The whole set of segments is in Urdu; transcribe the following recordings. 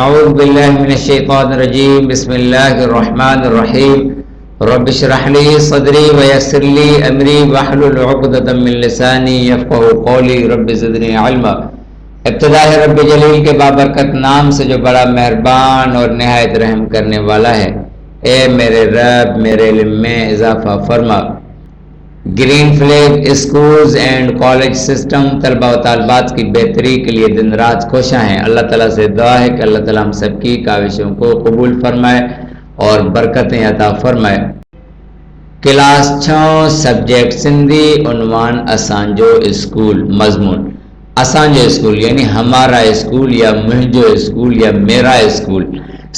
اعوذ باللہ من الشیطان الرجیم بسم اللہ الرحمن الرحیم رب اشرح لی صدری ویسر لی امری واحلل عقدۃ من لسانی یفقهوا قولی رب زدنی علما۔ ابتدا ہے رب جلیل کے بابرکت نام سے جو بڑا مہربان اور نہایت رحم کرنے والا ہے۔ اے میرے رب میرے علم میں اضافہ فرما۔ Green flag schools and college system طلبہ و طالبات کی بہتری کے لیے دن رات کوشاں ہیں۔ اللہ تعالیٰ سے دعا ہے کہ اللہ تعالیٰ ہم سب کی کاوشوں کو قبول فرمائے اور برکتیں عطا فرمائے۔ کلاس 6 سبجیکٹ سندھی، عنوان اسانجو اسکول، مضمون اسانجو اسکول یعنی ہمارا اسکول یا مہنجو اسکول یا میرا اسکول۔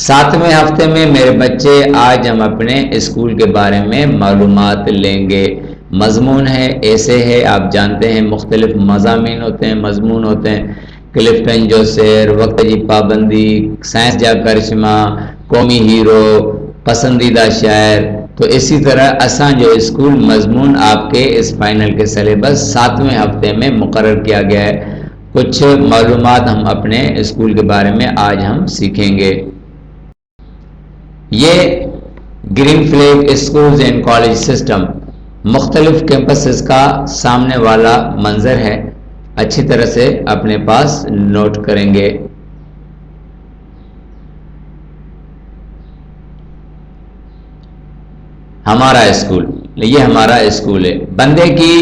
7ویں ہفتے میں میرے بچے آج ہم اپنے اسکول کے بارے میں معلومات لیں گے۔ مضمون ہے، ایسے ہے، آپ جانتے ہیں مختلف مضامین ہوتے ہیں، مضمون ہوتے ہیں۔ کلفٹن جوسیر، وقت کی پابندی، سائنس جا کرشمہ، قومی ہیرو، پسندیدہ شاعر۔ تو اسی طرح اسانجو اسکول مضمون آپ کے اس فائنل کے سلیبس 7ویں ہفتے میں مقرر کیا گیا ہے۔ کچھ معلومات ہم اپنے اسکول کے بارے میں آج ہم سیکھیں گے۔ یہ green flag schools and college system مختلف کیمپسز کا سامنے والا منظر ہے، اچھی طرح سے اپنے پاس نوٹ کریں گے۔ ہمارا اسکول، یہ ہمارا اسکول ہے۔ بندے کی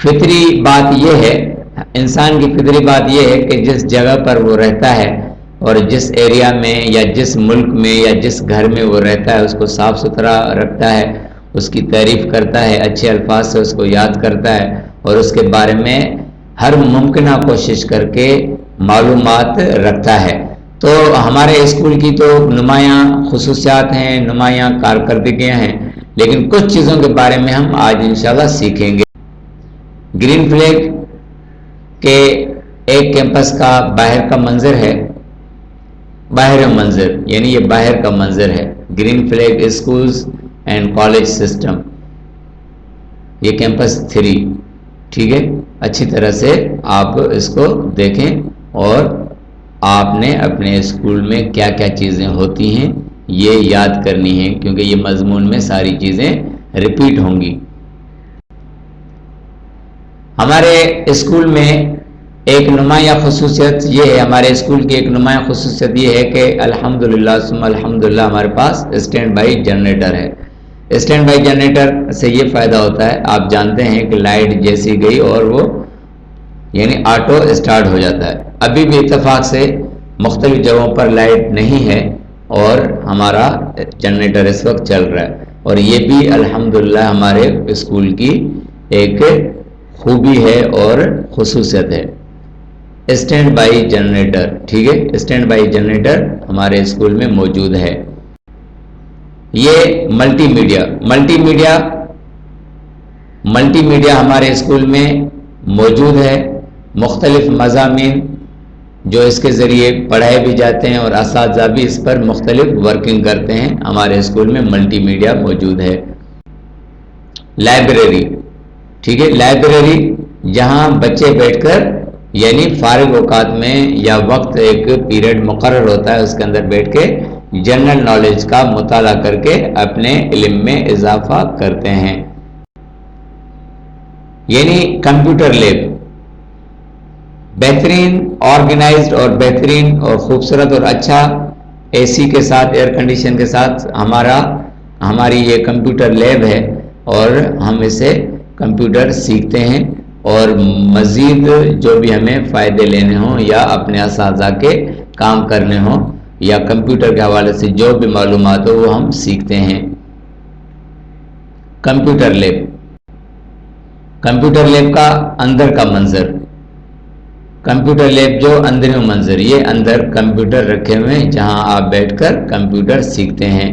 فطری بات یہ ہے، انسان کی فطری بات یہ ہے کہ جس جگہ پر وہ رہتا ہے اور جس ایریا میں یا جس ملک میں یا جس گھر میں وہ رہتا ہے اس کو صاف ستھرا رکھتا ہے، اس کی تعریف کرتا ہے، اچھے الفاظ سے اس کو یاد کرتا ہے اور اس کے بارے میں ہر ممکنہ کوشش کر کے معلومات رکھتا ہے۔ تو ہمارے اسکول کی تو نمایاں خصوصیات ہیں، نمایاں کارکردگیاں ہیں، لیکن کچھ چیزوں کے بارے میں ہم آج انشاءاللہ سیکھیں گے۔ گرین فلیگ کے ایک کیمپس کا باہر کا منظر ہے، باہر منظر یعنی یہ باہر کا منظر ہے، green flag schools and college system, یہ کیمپس 3، ٹھیک ہے۔ اچھی طرح سے آپ اس کو دیکھیں اور آپ نے اپنے اسکول میں کیا کیا چیزیں ہوتی ہیں یہ یاد کرنی ہے، کیونکہ یہ مضمون میں ساری چیزیں ریپیٹ ہوں گی۔ ہمارے اسکول میں ایک نمایاں خصوصیت یہ ہے، ہمارے اسکول کی ایک نمایاں خصوصیت یہ ہے کہ الحمدللہ ثم الحمدللہ ہمارے پاس اسٹینڈ بائی جنریٹر ہے۔ اسٹینڈ بائی جنریٹر سے یہ فائدہ ہوتا ہے، آپ جانتے ہیں کہ لائٹ جیسی گئی اور وہ یعنی آٹو اسٹارٹ ہو جاتا ہے۔ ابھی بھی اتفاق سے مختلف جگہوں پر لائٹ نہیں ہے اور ہمارا جنریٹر اس وقت چل رہا ہے، اور یہ بھی الحمدللہ ہمارے اسکول کی ایک خوبی ہے اور خصوصیت ہے۔ اسٹینڈ بائی جنریٹر، ٹھیک ہے، اسٹینڈ بائی جنریٹر ہمارے اسکول میں موجود ہے۔ یہ ملٹی میڈیا ہمارے اسکول میں موجود ہے۔ مختلف مضامین جو اس کے ذریعے پڑھائے بھی جاتے ہیں اور اساتذہ بھی اس پر مختلف ورکنگ کرتے ہیں، ہمارے اسکول میں ملٹی میڈیا موجود ہے۔ لائبریری، ٹھیک ہے، لائبریری جہاں بچے بیٹھ کر یعنی فارغ اوقات میں یا وقت ایک پیریڈ مقرر ہوتا ہے اس کے اندر بیٹھ کے جنرل نالج کا مطالعہ کر کے اپنے علم میں اضافہ کرتے ہیں۔ یعنی کمپیوٹر لیب بہترین آرگنائزڈ اور بہترین اور خوبصورت اور اچھا اے سی کے ساتھ، ایئر کنڈیشن کے ساتھ ہماری یہ کمپیوٹر لیب ہے، اور ہم اسے کمپیوٹر سیکھتے ہیں اور مزید جو بھی ہمیں فائدے لینے ہوں یا اپنے اساتذہ کے کام کرنے ہوں یا کمپیوٹر کے حوالے سے جو بھی معلومات ہو وہ ہم سیکھتے ہیں۔ کمپیوٹر لیب کا اندر کا منظر، کمپیوٹر لیب جو اندروں منظر، یہ اندر کمپیوٹر رکھے ہوئے ہیں جہاں آپ بیٹھ کر کمپیوٹر سیکھتے ہیں۔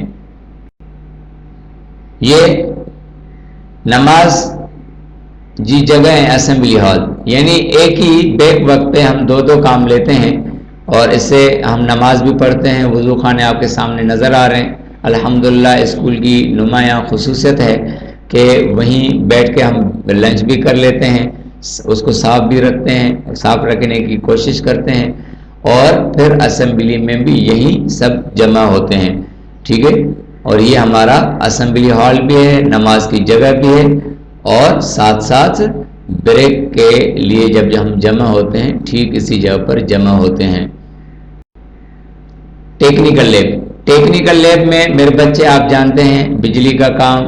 یہ نماز جی جگہ ہے اسمبلی ہال، یعنی ایک ہی بیک وقت پہ ہم دو کام لیتے ہیں اور اس سے ہم نماز بھی پڑھتے ہیں۔ وضو خانے آپ کے سامنے نظر آ رہے ہیں۔ الحمدللہ اسکول کی نمایاں خصوصیت ہے کہ وہیں بیٹھ کے ہم لنچ بھی کر لیتے ہیں، اس کو صاف بھی رکھتے ہیں، صاف رکھنے کی کوشش کرتے ہیں، اور پھر اسمبلی میں بھی یہی سب جمع ہوتے ہیں، ٹھیک ہے۔ اور یہ ہمارا اسمبلی ہال بھی ہے، نماز کی جگہ بھی ہے، اور ساتھ ساتھ بریک کے لیے جب ہم جمع ہوتے ہیں ٹھیک اسی جگہ پر جمع ہوتے ہیں۔ ٹیکنیکل لیب، ٹیکنیکل لیب میں میرے بچے آپ جانتے ہیں بجلی کا کام،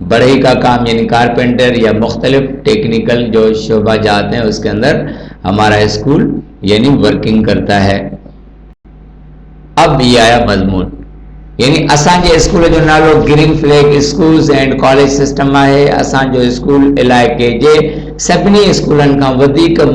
بڑھئی کا کام یعنی کارپینٹر یا مختلف ٹیکنیکل جو شعبہ جات ہیں اس کے اندر ہمارا اسکول یعنی ورکنگ کرتا ہے۔ اب یہ آیا مضمون، یعنی اساں جے اسکول جو نالو green flag schools and college system ہے، اساں جو اسکول علاقے جے سبنی اسکولن کا ودیک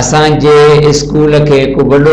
اساں جے اسکول کے کو وڈو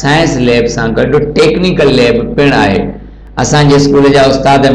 سائنس لیب سان گڈ ٹیکنیکل لیب پن ہے۔ اساں جے اسکول جا استاد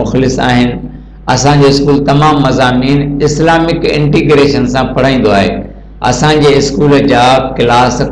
مخلص آہن۔ اساں جو اسکول تمام مضامین اسلامک انٹیگریشن سان پڑھائیندو ہے۔ اساں جے اسکول جا کلاس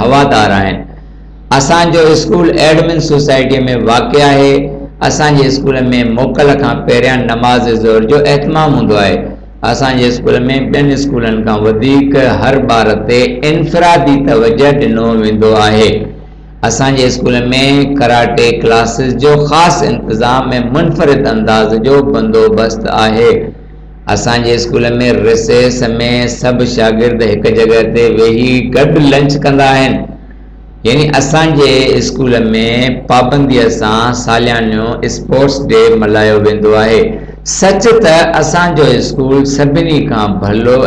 ہوادار آہن۔ اساں جو اسکول ایڈمن سوسائٹی میں واقع ہے۔ اساں جے اسکول میں موکل کا پہریاں نماز ظہر جو اہتمام ہوندو ہے۔ اساں جے اسکول میں بین اسکولن کا ودیک ہر بار تے انفرادی توجہ ڈنو ویندو ہے۔ اساں جے اسکول میں کراٹے کلاسز جو خاص انتظام میں منفرد انداز جو بندوبست ہے۔ اساں جے اسکول میں ریسیس میں سب شاگرد ایک جگہ تے وہی گڈ لنچ کندا ہیں، یعنی اساں جے اسکول میں پابندی سان سالیانو اسپورٹس ڈے ملایو ویندو ہے۔ سچ تا اساں جو اسکول سبنی کا بھلو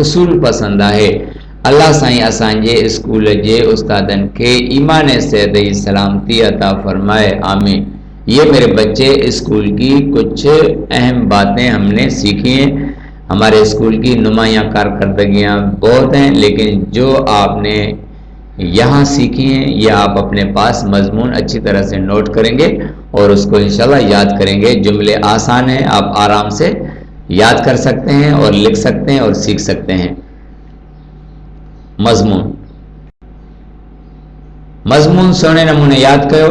اصول پسند ہے۔ اللہ سائیں اساں جے اسکول جے استادن کے ایمان صحت سلامتی عطا فرمائے، آمین۔ یہ میرے بچے اسکول کی کچھ اہم باتیں ہم نے سیکھی ہیں۔ ہمارے اسکول کی نمایاں کارکردگیاں بہت ہیں، لیکن جو آپ نے یہاں سیکھی ہیں یہ آپ اپنے پاس مضمون اچھی طرح سے نوٹ کریں گے اور اس کو انشاءاللہ یاد کریں گے۔ جملے آسان ہیں، آپ آرام سے یاد کر سکتے ہیں اور لکھ سکتے ہیں اور سیکھ سکتے ہیں۔ مضمون سونے نمونے یاد کرو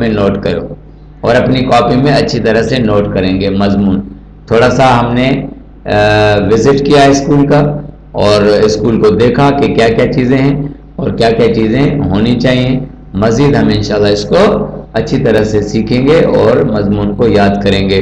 میں نوٹ کرو اور اپنی کاپی میں اچھی طرح سے نوٹ کریں گے۔ مضمون تھوڑا سا ہم نے وزٹ کیا اسکول کا اور اسکول کو دیکھا کہ کیا کیا چیزیں ہیں اور کیا کیا چیزیں ہونی چاہیے۔ مزید ہم انشاءاللہ اس کو اچھی طرح سے سیکھیں گے اور مضمون کو یاد کریں گے۔